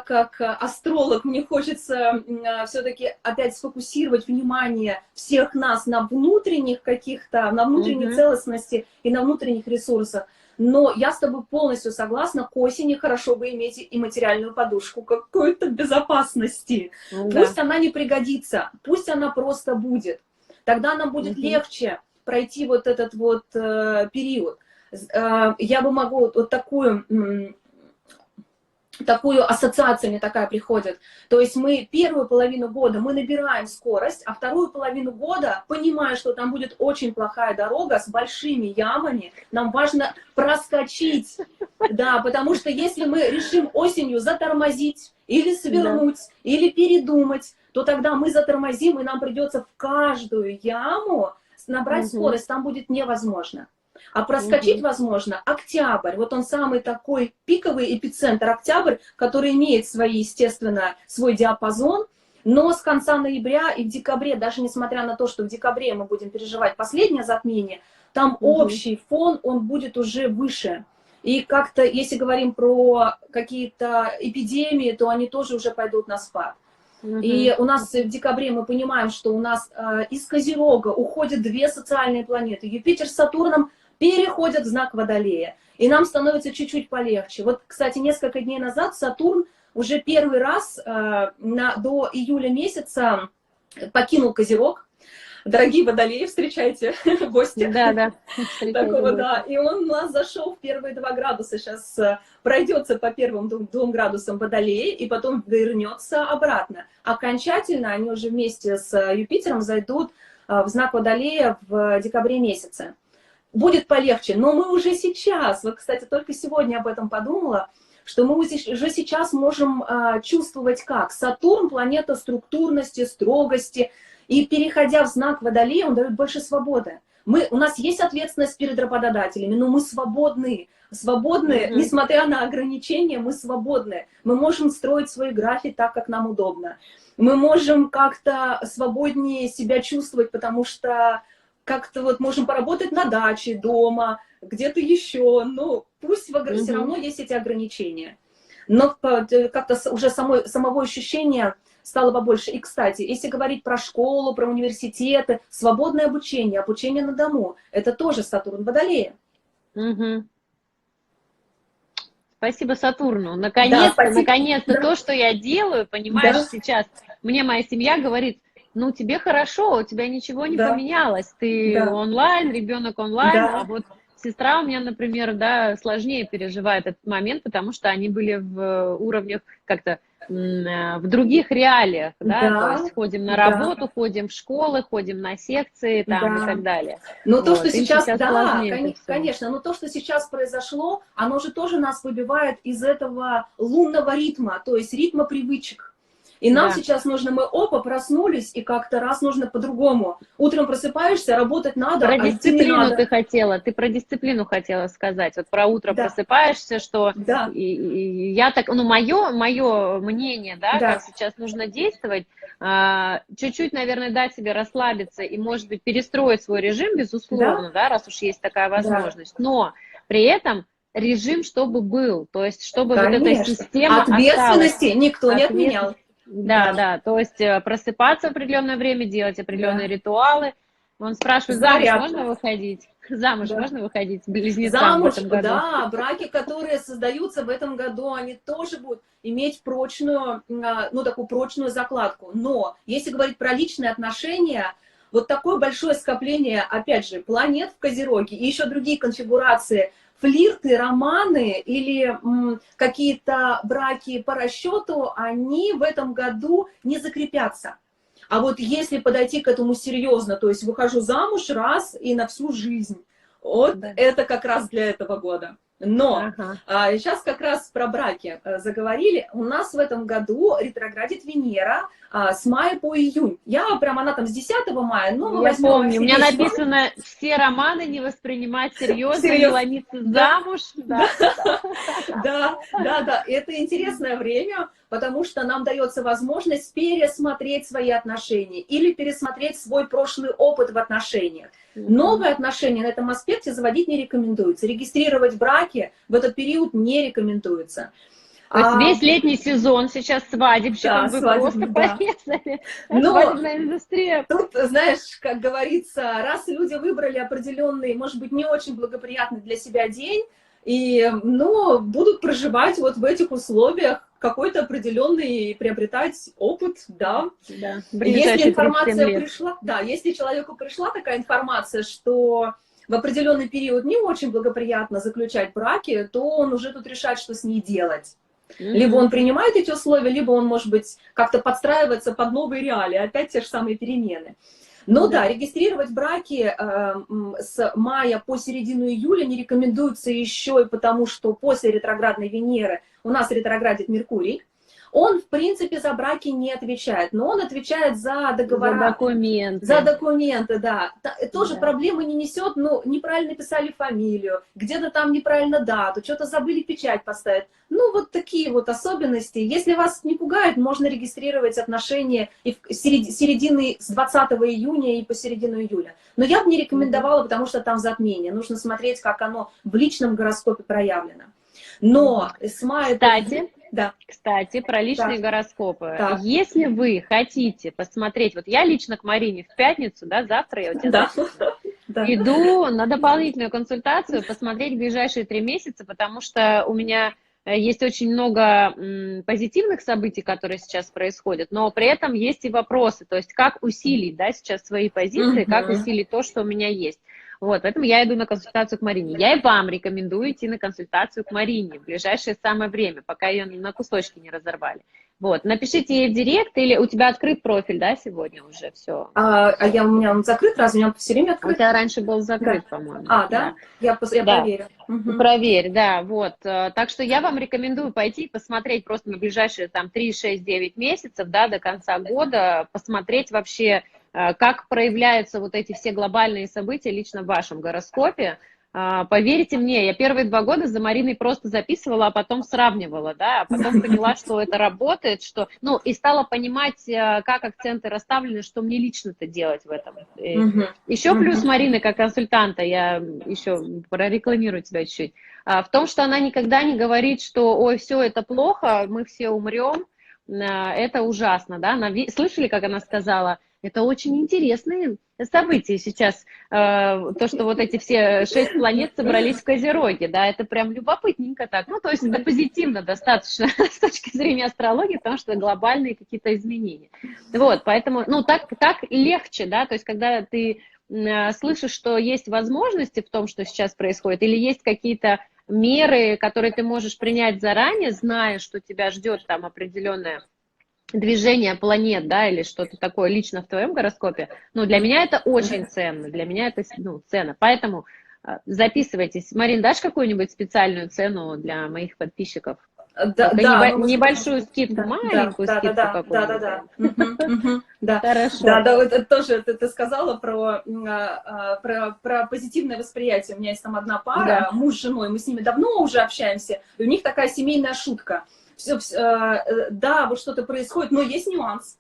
как астролог, мне хочется все-таки опять сфокусировать внимание всех нас на внутренних каких-то, на внутренней целостности и на внутренних ресурсах. Но я с тобой полностью согласна, к осени хорошо бы иметь и материальную подушку какой-то безопасности. Пусть она не пригодится, пусть она просто будет. Тогда нам будет легче пройти вот этот вот период. Я бы могу вот такую ассоциацию мне такая приходит. То есть мы первую половину года мы набираем скорость, а вторую половину года, понимая, что там будет очень плохая дорога с большими ямами, нам важно проскочить. Да, потому что если мы решим осенью затормозить, или свернуть, или передумать, то тогда мы затормозим, и нам придется в каждую яму набрать скорость, там будет невозможно. А проскочить возможно октябрь, вот он самый такой пиковый эпицентр, октябрь, который имеет естественно, свой диапазон, но с конца ноября и в декабре, даже несмотря на то, что в декабре мы будем переживать последнее затмение, там общий фон, он будет уже выше. И как-то, если говорим про какие-то эпидемии, то они тоже уже пойдут на спад. И у нас в декабре мы понимаем, что у нас из Козерога уходят две социальные планеты. Юпитер с Сатурном переходят в знак Водолея. И нам становится чуть-чуть полегче. Вот, кстати, несколько дней назад Сатурн уже первый раз до июля месяца покинул Козерог. Дорогие водолеи, встречайте гостя. Да. Такого, да. И он у нас зашел в первые 2 градуса. Сейчас пройдется по первым 2 градусам водолея и потом вернется обратно. Окончательно они уже вместе с Юпитером зайдут в знак Водолея в декабре месяце. Будет полегче, но мы уже сейчас, вот, кстати, только сегодня об этом подумала, что мы уже сейчас можем чувствовать как. Сатурн – планета структурности, строгости, и переходя в знак Водолея, он дает больше свободы. У нас есть ответственность перед работодателями, но мы свободны. Несмотря на ограничения, мы свободны. Мы можем строить свой график так, как нам удобно. Мы можем как-то свободнее себя чувствовать, потому что как-то вот можем поработать на даче, дома, где-то еще. Но пусть все равно есть эти ограничения. Но как-то уже самого ощущения стало побольше. И, кстати, если говорить про школу, про университеты, свободное обучение, обучение на дому, это тоже Сатурн Водолея. Мгм. Спасибо Сатурну. Наконец-то, спасибо. наконец-то Да, то, что я делаю, понимаешь, да, сейчас. Мне моя семья говорит, ну, тебе хорошо, у тебя ничего не да, поменялось. Ты да, онлайн, ребенок онлайн, а да, вот сестра у меня, например, да, сложнее переживает этот момент, потому что они были в уровнях как-то в других реалиях, да, то да, есть ходим на да, работу, ходим в школы, ходим на секции там и да. так далее. Но то, что Вот, им сейчас, сейчас да, сложнее это все. конечно, но то, что сейчас произошло, оно же тоже нас выбивает из этого лунного ритма, то есть ритма привычек. И нам Да. сейчас нужно, мы опа, проснулись, и как-то раз нужно по-другому. Утром просыпаешься, работать надо, Про а идти не дисциплину надо. ты про дисциплину хотела сказать. Вот про утро Да, просыпаешься, что да, я так, ну, мое мнение, да, как да, сейчас нужно действовать, чуть-чуть, наверное, дать себе расслабиться и, может быть, перестроить свой режим, да, безусловно, да, раз уж есть такая да, возможность. Но при этом режим, чтобы был, то есть, чтобы вот эта конечно. система осталась. Ответственности никто не Ответственность. отменял. Да, Да, да, то есть просыпаться в определенное время, делать определенные да. ритуалы. Он спрашивает, замуж можно Зарядка. выходить? Замуж Да. можно выходить близнецам в Замуж, этом году? да, браки, которые создаются в этом году, они тоже будут иметь прочную, ну, такую прочную закладку. Но если говорить про личные отношения, вот такое большое скопление, опять же, планет в Козероге и еще другие конфигурации, флирты, романы или какие-то браки по расчету, они в этом году не закрепятся. А вот если подойти к этому серьезно, то есть выхожу замуж раз и на всю жизнь, вот Да. это как раз для этого года. Но Ага. сейчас как раз про браки заговорили. У нас в этом году ретроградит Венера с мая по июнь. Она там с 10 мая, но мы Я возьмем помню, у меня оптимистично. написано, все романы не воспринимать серьезно, не Серьезно. ломиться Да, замуж. да, Да, да. да, да, да. Это интересное время, потому что нам дается возможность пересмотреть свои отношения или пересмотреть свой прошлый опыт в отношениях. Мгм. Новые отношения на этом аспекте заводить не рекомендуется. Регистрировать браки в этот период не рекомендуется. То есть А, весь летний сезон сейчас да, свадебщикам вы просто свадебный, да. порезали. Но Свадебная индустрия. тут, знаешь, как говорится, раз люди выбрали определенный, может быть, не очень благоприятный для себя день, и, ну, будут проживать вот в этих условиях какой-то определенный, приобретать опыт, да. Да, Если ближайшие 37 информация лет. пришла, да, если человеку пришла такая информация, что в определенный период не очень благоприятно заключать браки, то он уже тут решает, что с ней делать. Либо Мгм. он принимает эти условия, либо он, может быть, как-то подстраивается под новые реалии, опять те же самые перемены. Но Да. да, регистрировать браки с мая по середину июля не рекомендуется еще и потому, что после ретроградной Венеры у нас ретроградит Меркурий. Он, в принципе, за браки не отвечает, но он отвечает за За договора. За документы. документы, да. Тоже Да. проблемы не несет, но неправильно писали фамилию, где-то там неправильно дату, что-то забыли печать поставить. Ну, вот такие вот особенности. Если вас не пугает, можно регистрировать отношения и в середины с 20 июня и по середину июля. Но я бы не Мгм. рекомендовала, потому что там затмение. Нужно смотреть, как оно в личном гороскопе проявлено. Мгм. Но с мая по июнь... Кстати, Да, кстати, про личные да, гороскопы. так, Если вы хотите посмотреть, вот я лично к Марине в пятницу, да, завтра я у тебя да, записываю, да. иду на дополнительную консультацию посмотреть ближайшие 3 месяца, потому что у меня есть очень много позитивных событий, которые сейчас происходят, но при этом есть и вопросы, то есть как усилить, да, сейчас свои позиции, как Мгм. усилить то, что у меня есть. Вот, поэтому я иду на консультацию к Марине. Я и вам рекомендую идти на консультацию к Марине в ближайшее самое время, пока ее на кусочки не разорвали. Вот, напишите ей в директ, или у тебя открыт профиль, да, сегодня уже все. У меня он закрыт, разве у меня все время У открыт? тебя раньше был Да. закрыт, по-моему, Да? да. Я Да, проверю. Мгм. проверь, да, вот. Так что я вам рекомендую пойти и посмотреть просто на ближайшие там 3, 6, 9 месяцев, да, до конца года, посмотреть вообще, как проявляются вот эти все глобальные события лично в вашем гороскопе. Поверьте мне, я первые 2 года за Мариной просто записывала, а потом сравнивала, да, а потом поняла, что это работает, что, ну, и стала понимать, как акценты расставлены, что мне лично-то делать в этом. Мгм. Еще плюс Мгм. Марины как консультанта, я еще прорекламирую тебя чуть-чуть, в том, что она никогда не говорит, что ой, все это плохо, мы все умрем, это ужасно, да, слышали, как она сказала, это очень интересные события сейчас, то, что вот эти все 6 планет собрались в Козероге, да, это прям любопытненько так, ну, то есть это позитивно достаточно с точки зрения астрологии, потому что глобальные какие-то изменения. Вот, поэтому, ну, так легче, да, то есть когда ты слышишь, что есть возможности в том, что сейчас происходит, или есть какие-то меры, которые ты можешь принять заранее, зная, что тебя ждет там определенное движение планет, да, или что-то такое лично в твоем гороскопе, ну, для меня это очень ценно, для меня это, ну, ценно. Поэтому записывайтесь. Марин, дашь какую-нибудь специальную цену для моих подписчиков? Да, да, небольшую скидку, маленькую скидку какую-нибудь. Да. Хорошо. Да, вот это тоже ты сказала про позитивное восприятие. У меня есть там одна пара, муж с женой, мы с ними давно уже общаемся, и у них такая семейная шутка. Да, вот что-то происходит, но есть нюанс.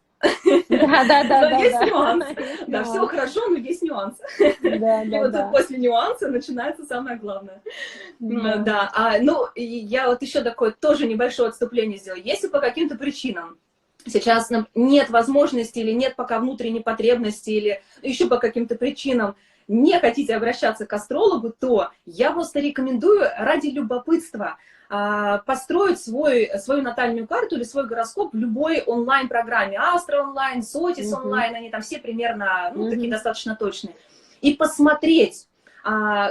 Да, есть нюанс. Да, все хорошо, но есть нюанс. И вот после нюанса начинается самое главное. Да, ну, я вот еще такое тоже небольшое отступление сделаю. Если по каким-то причинам сейчас нет возможности или нет пока внутренней потребности, или еще по каким-то причинам не хотите обращаться к астрологу, то я просто рекомендую ради любопытства построить свою натальную карту или свой гороскоп в любой онлайн-программе. Астро онлайн, Сотис онлайн, они там все примерно, ну, такие достаточно точные. И посмотреть,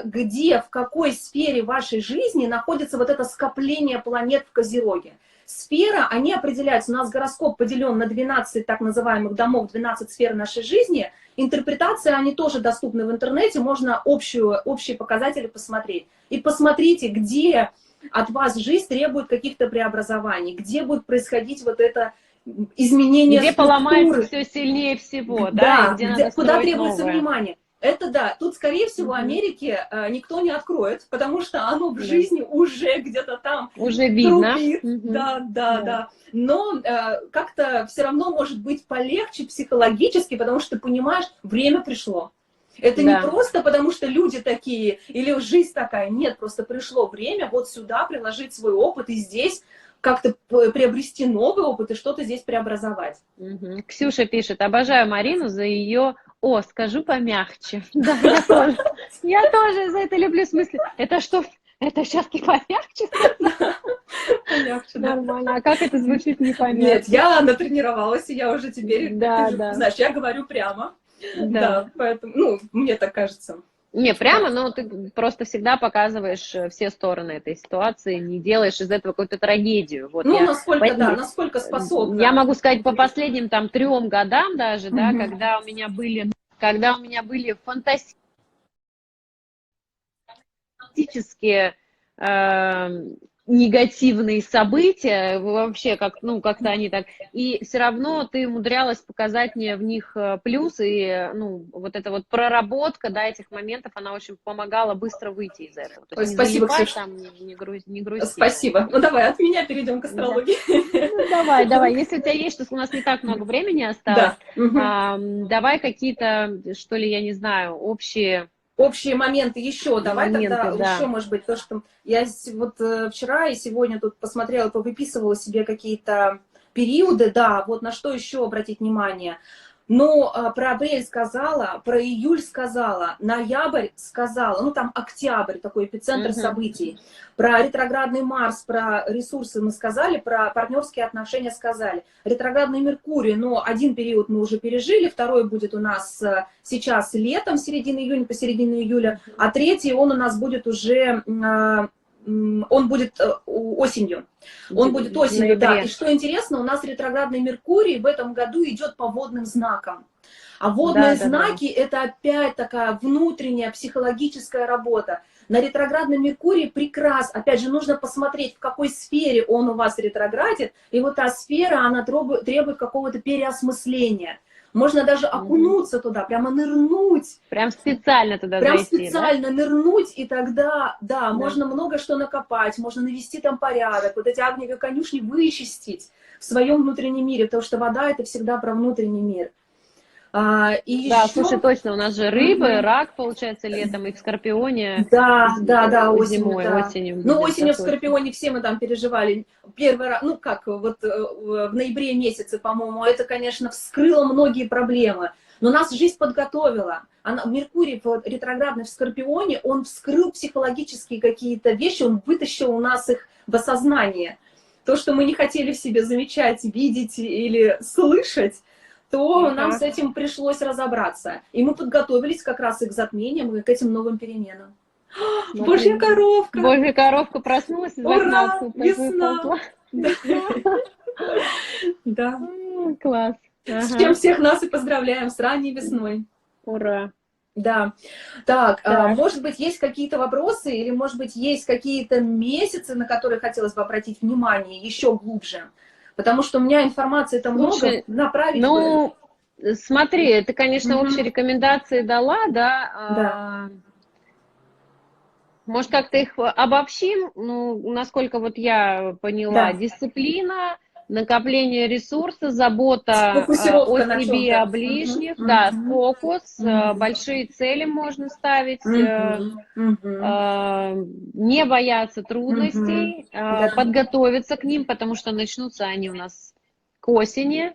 где, в какой сфере вашей жизни находится вот это скопление планет в Козероге. Сфера, они определяются, у нас гороскоп поделен на 12 так называемых домов, 12 сфер нашей жизни. Интерпретации, они тоже доступны в интернете, можно общие показатели посмотреть. И посмотрите, где от вас жизнь требует каких-то преобразований, где будет происходить вот это изменение где структуры. Поломается все сильнее всего, да, где куда требуется внимание. Это да, тут, скорее всего, Америке никто не откроет, потому что оно в жизни уже где-то там уже видно. Трубит. Да. Но как-то все равно может быть полегче психологически, потому что ты понимаешь, время пришло. Это не просто потому, что люди такие или жизнь такая. Нет, просто пришло время вот сюда приложить свой опыт и здесь как-то приобрести новый опыт и что-то здесь преобразовать. Ксюша пишет, обожаю Марину за ее... О, скажу помягче. Да, я тоже за это люблю, в смысле, это что, это сейчас не помягче? Помягче, да. Нормально, а как это звучит не помягче? Нет, я натренировалась, и я уже теперь, знаешь, я говорю прямо. Да, поэтому, ну, мне так кажется. Не, прямо, но ты просто всегда показываешь все стороны этой ситуации, не делаешь из этого какую-то трагедию. Вот ну, насколько способна. Я могу сказать, по последним там 3 годам даже, да, когда у меня были фантастические негативные события, вообще, как-то они так, и все равно ты умудрялась показать мне в них плюсы, и, ну, вот эта вот проработка, да, этих моментов, она очень помогала быстро выйти из этого. То есть спасибо, Ксюша. Там, не грусти. Спасибо. Ну, давай, от меня перейдем к астрологии. Да. Ну, давай, если у тебя есть, что у нас не так много времени осталось, давай какие-то, что ли, я не знаю, общие моменты еще, давай тогда еще, может быть, то, что я вот вчера и сегодня тут посмотрела, повыписывала себе какие-то периоды, да, вот на что еще обратить внимание. Но про апрель сказала, про июль сказала, ноябрь сказала, ну там октябрь, такой эпицентр событий. Про ретроградный Марс, про ресурсы мы сказали, про партнерские отношения сказали. Ретроградный Меркурий, но один период мы уже пережили, второй будет у нас сейчас летом, середина июня по середину июля, а третий он у нас будет уже... Он будет осенью. Он будет осенью, да. И что интересно, у нас ретроградный Меркурий в этом году идет по водным знакам. А водные знаки это опять такая внутренняя психологическая работа. На ретроградном Меркурии прекрасно. Опять же, нужно посмотреть, в какой сфере он у вас ретроградит. И вот та сфера, она требует какого-то переосмысления. Можно даже окунуться туда, прямо нырнуть. Прям специально туда прям зайти, специально нырнуть, и тогда, да, можно много что накопать, можно навести там порядок, вот эти огневые конюшни вычистить в своем внутреннем мире, потому что вода — это всегда про внутренний мир. И Да, еще... слушай, точно, у нас же рыбы, рак, получается, летом, и в Скорпионе Да, осенью, зимой, да. осенью Ну, будет осенью в такой. Скорпионе все мы там переживали. Первый раз, ну как, вот в ноябре месяце, по-моему, это, конечно, вскрыло многие проблемы. Но нас жизнь подготовила. Меркурий ретроградный в Скорпионе, он вскрыл психологические какие-то вещи, он вытащил у нас их в осознание. То, что мы не хотели в себе замечать, видеть или слышать, то нам с этим пришлось разобраться. И мы подготовились как раз и к затмениям, и к этим новым переменам. Божья коровка! Божья коровка проснулась из окна. Ура! Весна! Да. Класс. С чем всех нас и поздравляем, с ранней весной. Ура. Да. Так, может быть, есть какие-то вопросы, или, может быть, есть какие-то месяцы, на которые хотелось бы обратить внимание еще глубже? Потому что у меня информации-то много, направить ну, смотри, ты, конечно, общие рекомендации дала, да? Да. Может, как-то их обобщим? Ну, насколько вот я поняла, дисциплина, накопление ресурса, забота о себе, о ближних, да, фокус, большие цели можно ставить, не бояться трудностей, подготовиться к ним, потому что начнутся они у нас к осени.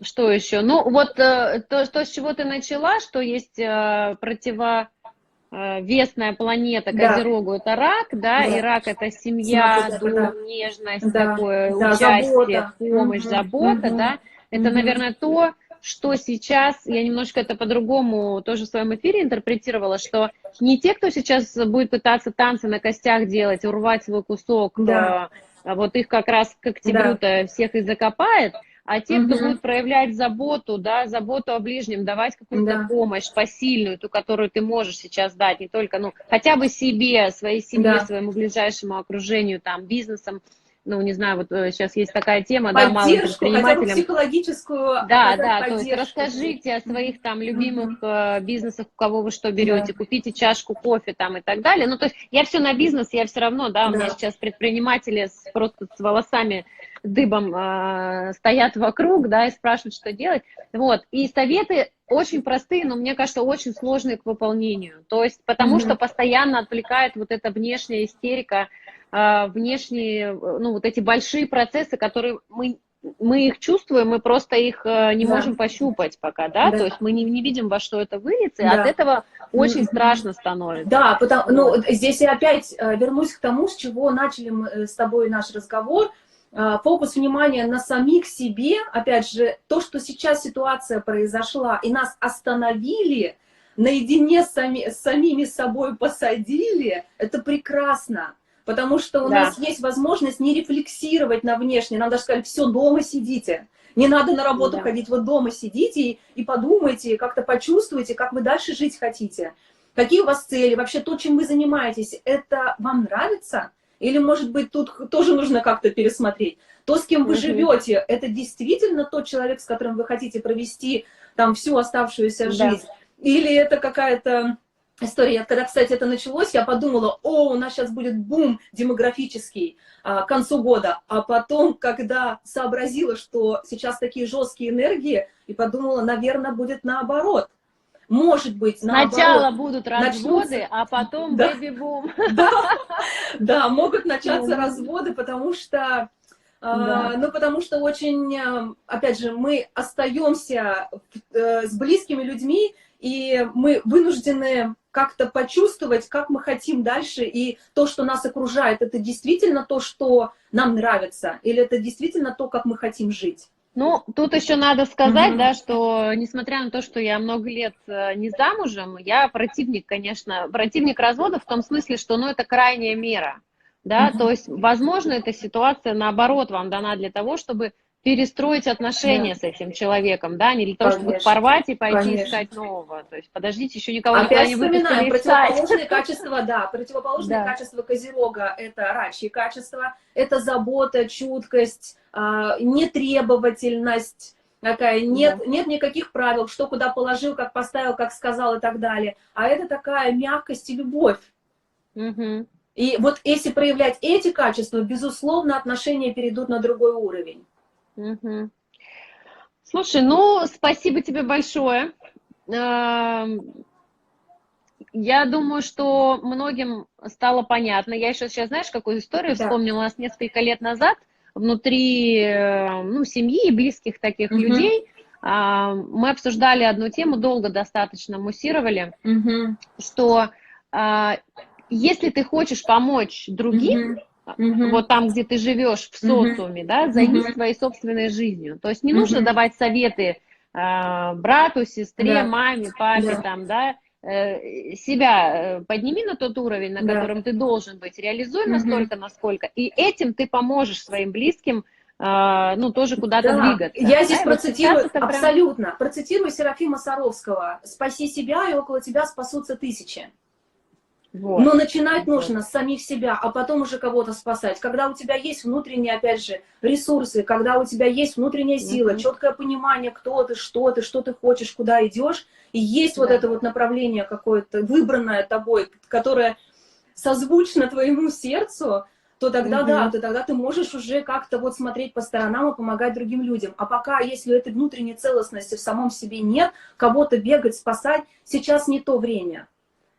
Что еще? Ну, вот то, с чего ты начала, что есть противовесная планета Козерогу, это рак, да, и рак это семья, дом, нежность, такое участие, помощь, забота, да. Это, наверное, то, что сейчас, я немножко это по-другому тоже в своем эфире интерпретировала, что не те, кто сейчас будет пытаться танцы на костях делать, урвать свой кусок, вот их как раз к октябрю-то всех и закопает, а те, кто будет проявлять заботу, да, заботу о ближнем, давать какую-то помощь посильную, ту, которую ты можешь сейчас дать, не только, ну, хотя бы себе, своей семье, своему ближайшему окружению, там, бизнесам, ну, не знаю, вот сейчас есть такая тема, да, малым предпринимателям. Хотя бы психологическую. Да, то есть расскажите о своих там любимых бизнесах, у кого вы что берете, купите чашку кофе там и так далее. Ну, то есть я все на бизнес, я все равно, да, у меня сейчас предприниматели просто с волосами дыбом стоят вокруг, да, и спрашивают, что делать. Вот, и советы очень простые, но мне кажется, очень сложные к выполнению. То есть потому что постоянно отвлекает вот эта внешняя истерика, внешние, ну, вот эти большие процессы, которые мы их чувствуем, мы просто их не можем пощупать пока, да, то есть мы не видим, во что это выльется, и от этого очень страшно становится. Да, ну, здесь я опять вернусь к тому, с чего начали мы с тобой наш разговор. Фокус внимания на самих себе, опять же, то, что сейчас ситуация произошла, и нас остановили, наедине с самими собой посадили, это прекрасно. Потому что у нас есть возможность не рефлексировать на внешнее. Нам даже сказали, все, дома сидите. Не надо на работу ходить, вот дома сидите и подумайте, как-то почувствуйте, как вы дальше жить хотите. Какие у вас цели, вообще то, чем вы занимаетесь, это вам нравится? Или, может быть, тут тоже нужно как-то пересмотреть? То, с кем вы живете, это действительно тот человек, с которым вы хотите провести там всю оставшуюся жизнь? Или это какая-то история? Когда, кстати, это началось, я подумала, у нас сейчас будет бум демографический к концу года. А потом, когда сообразила, что сейчас такие жесткие энергии, и подумала, наверное, будет наоборот. Может быть, сначала будут разводы, а потом бэби-бум. Да, могут начаться разводы, потому что, ну, потому что очень, опять же, мы остаемся с близкими людьми, и мы вынуждены как-то почувствовать, как мы хотим дальше, и то, что нас окружает, это действительно то, что нам нравится, или это действительно то, как мы хотим жить. Ну, тут еще надо сказать, да, что несмотря на то, что я много лет не замужем, я противник, конечно, противник развода в том смысле, что, ну, это крайняя мера, да, то есть, возможно, эта ситуация, наоборот, вам дана для того, чтобы перестроить отношения с этим человеком, да, не для того, чтобы порвать и пойти искать нового, то есть, подождите, еще никого никуда не выпустили. Опять вспоминаем, противоположные качества, да, противоположные качества Козерога, это рачьи качества, это забота, чуткость, нетребовательность, такая, нет никаких правил, что куда положил, как поставил, как сказал и так далее. А это такая мягкость и любовь. И вот если проявлять эти качества, безусловно, отношения перейдут на другой уровень. Слушай, ну, спасибо тебе большое. Я думаю, что многим стало понятно. Я еще сейчас, знаешь, какую историю Да. вспомнила? У нас несколько лет назад внутри ну, семьи и близких таких Мгм. людей мы обсуждали одну тему, долго достаточно муссировали, Мгм. что если ты хочешь помочь другим, Мгм. Мгм. вот там, где ты живешь, в Мгм. социуме, да, займись Мгм. своей собственной жизнью. То есть не нужно Мгм. давать советы брату, сестре, Да. маме, папе, Да. там, да, себя подними на тот уровень, на Да. котором ты должен быть, реализуй Мгм. настолько, насколько, и этим ты поможешь своим близким, ну, тоже куда-то Да, двигаться, я да, здесь и вот сейчас процитирую, это прям, абсолютно, процитирую Серафима Саровского: «Спаси себя, и около тебя спасутся тысячи». вот, Но начинать вот. нужно с самих себя, а потом уже кого-то спасать. Когда у тебя есть внутренние, опять же, ресурсы, когда у тебя есть внутренняя сила, Мгм. четкое понимание, кто ты, что ты хочешь, куда идешь, и есть вот Да. это вот направление какое-то, выбранное тобой, которое созвучно твоему сердцу, то тогда да, Мгм. то тогда ты можешь уже как-то вот смотреть по сторонам и помогать другим людям. А пока, если этой внутренней целостности в самом себе нет, кого-то бегать, спасать, сейчас не то время.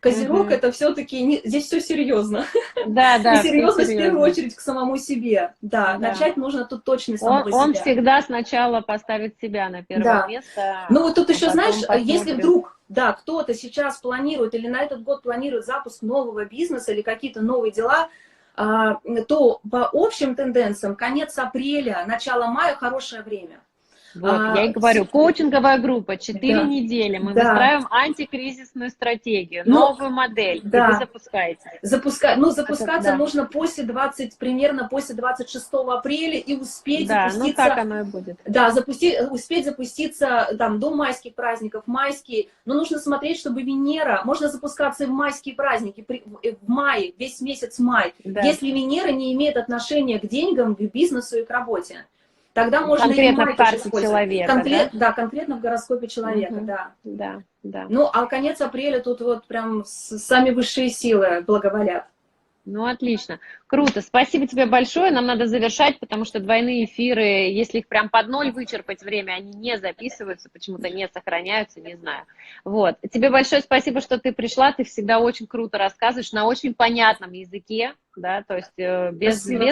Козерог — Мгм. это все-таки, здесь все серьезно. Да, И да, все серьезность в первую серьезно, очередь к самому себе. Да, да. начать нужно тут точно с самого Он себя. всегда сначала поставит себя на первое Да. место, Ну вот тут а еще, знаешь, потом если посмотрит. вдруг, да, кто-то сейчас планирует или на этот год планирует запуск нового бизнеса или какие-то новые дела, то по общим тенденциям конец апреля, начало мая — хорошее время. Вот, я и говорю, коучинговая группа, 4 Да, недели, мы да. выстраиваем антикризисную стратегию, Ну, новую модель, и вы да. запускаетесь. Запускаться Да, нужно примерно после 26 апреля и успеть да, ну так запуститься, оно и будет. да, успеть запуститься там до майских праздников, майские, но нужно смотреть, чтобы Венера, можно запускаться и в майские праздники, в мае, весь месяц май, Да, если Венера не имеет отношения к деньгам, к бизнесу и к работе. Тогда можно и в конкретно в мае тоже карте использовать. человека, да? Да, конкретно в гороскопе человека, Мгм. да. Да, да. Ну, а конец апреля тут вот прям сами высшие силы благоволят. Ну, отлично. Круто. Спасибо тебе большое. Нам надо завершать, потому что двойные эфиры, если их прям под ноль вычерпать время, они не записываются, почему-то не сохраняются, не знаю. Вот. Тебе большое спасибо, что ты пришла. Ты всегда очень круто рассказываешь на очень понятном языке, да, то есть Спасибо.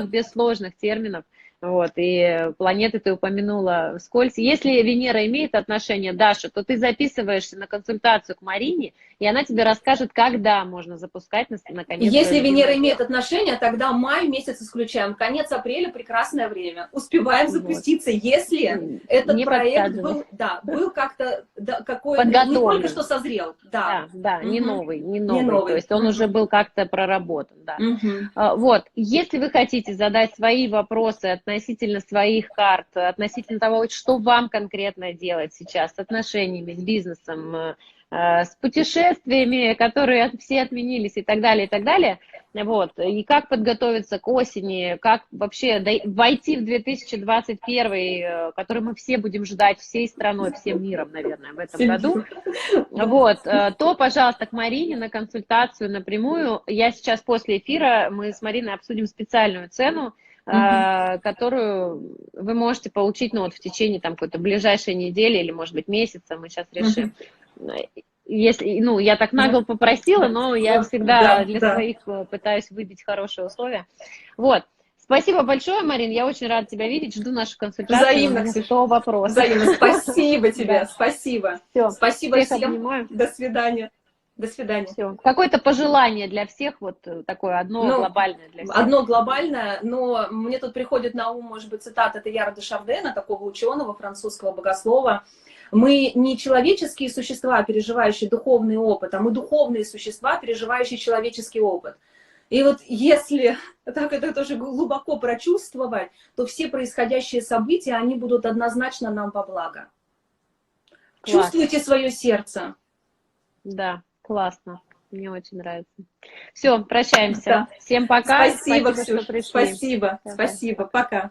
без сложных терминов. Вот, и планеты ты упомянула вскользь. Если Венера имеет отношение, Даша, то ты записываешься на консультацию к Марине, и она тебе расскажет, когда можно запускать, наконец, свое Если Венера любимое имеет дело. отношение, тогда май месяц исключаем. Конец апреля — прекрасное время. Успеваем Вот. запуститься, если этот Не проект подсаживай. был, да, был как-то, да, не только что Подготовлен. созрел, да. Да, да, не Мгм. новый, не Не новый. То новый. есть он уже был как-то проработан, да. Мгм. Вот, если вы хотите задать свои вопросы относительно своих карт, относительно того, что вам конкретно делать сейчас с отношениями, с бизнесом, с путешествиями, которые все отменились и так далее, вот, и как подготовиться к осени, как вообще войти в 2021, который мы все будем ждать всей страной, всем миром, наверное, в этом году, Да. вот, то, пожалуйста, к Марине на консультацию напрямую. Я сейчас после эфира, мы с Мариной обсудим специальную цену, Мгм. которую вы можете получить, ну, вот в течение там какой-то ближайшей недели или, может быть, месяца, мы сейчас решим. Мгм. Если, ну, я так нагло попросила, но я всегда Да, для да. своих пытаюсь выбить хорошие условия. Вот. Спасибо большое, Марин, я очень рада тебя видеть, жду нашу консультацию, у Взаимно, меня Ксюш. 100 вопросов. Взаимно. Спасибо тебе. Да, Спасибо. все, Спасибо всех всем. обнимаю. До свидания. До свидания. Все. Какое-то пожелание для всех, вот такое одно Ну, глобальное для всех. одно глобальное, но мне тут приходит на ум, может быть, цитата Тейяра де Шардена, такого ученого, французского богослова. Мы не человеческие существа, переживающие духовный опыт, а мы духовные существа, переживающие человеческий опыт. И вот если так это тоже глубоко прочувствовать, то все происходящие события, они будут однозначно нам во благо. Класс. Чувствуйте свое сердце. Да, классно. Мне очень нравится. Все, прощаемся. Да. Всем пока. Спасибо, Спасибо, что Ксюш. пришли. Спасибо. Давай, Спасибо. пока. Пока.